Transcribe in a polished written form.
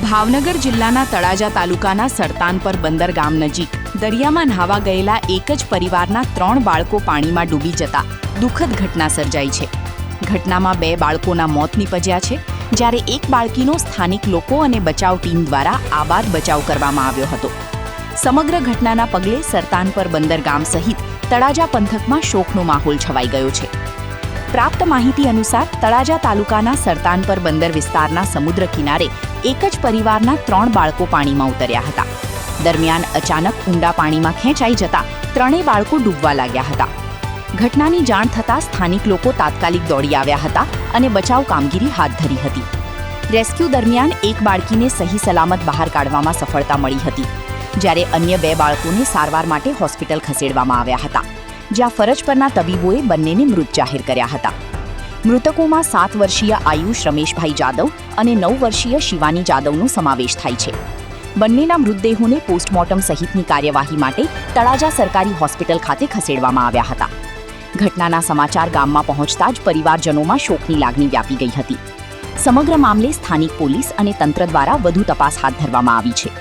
ભાવનગર જિલ્લાના તળાજા તાલુકાના સરતાનપર બંદર ગામ નજીક દરિયામાં નહાવા ગયેલા એક જ પરિવારના 3 બાળકો પાણીમાં ડૂબી જતા દુઃખદ ઘટના સર્જાઈ છે. ઘટનામાં 2 બાળકોના મોત નીપજ્યા છે, જ્યારે એક બાળકીનો સ્થાનિક લોકો અને બચાવ ટીમ દ્વારા આબાદ બચાવ કરવામાં આવ્યો હતો. સમગ્ર ઘટનાના પગલે સરતાનપર બંદર ગામ સહિત તળાજા પંથકમાં શોકનો માહોલ છવાઈ ગયો છે. પ્રાપ્ત માહિતી અનુસાર તળાજા તાલુકાના સરતાનપર બંદર વિસ્તારના સમુદ્ર કિનારે એક જ પરિવારના 3 બાળકો પાણીમાં ઉતર્યા હતા. દરમિયાન અચાનક ઊંડા પાણીમાં ખેંચાઈ જતા 3 બાળકો ડૂબવા લાગ્યા હતા. ઘટનાની જાણ થતાં સ્થાનિક લોકો તાત્કાલિક દોડી આવ્યા હતા અને બચાવ કામગીરી હાથ ધરી હતી. રેસ્ક્યુ દરમિયાન એક બાળકીને સહી સલામત બહાર કાઢવામાં સફળતા મળી હતી, જ્યારે અન્ય 2 બાળકોને સારવાર માટે હોસ્પિટલ ખસેડવામાં આવ્યા હતા, જ્યાં ફરજ પરના તબીબોએ બંનેને મૃત જાહેર કર્યા હતા. મૃતકોમાં 7 વર્ષીય આયુષ રમેશભાઈ જાદવ અને 9 વર્ષીય શિવાની જાદવનો સમાવેશ થાય છે. બંનેના મૃતદેહોને પોસ્ટમોર્ટમ સહિતની કાર્યવાહી માટે તળાજા સરકારી હોસ્પિટલ ખાતે ખસેડવામાં આવ્યા હતા. ઘટનાના સમાચાર ગામમાં પહોંચતા જ પરિવારજનોમાં શોકની લાગણી વ્યાપી ગઈ હતી. સમગ્ર મામલે સ્થાનિક પોલીસ અને તંત્ર દ્વારા વધુ તપાસ હાથ ધરવામાં આવી છે.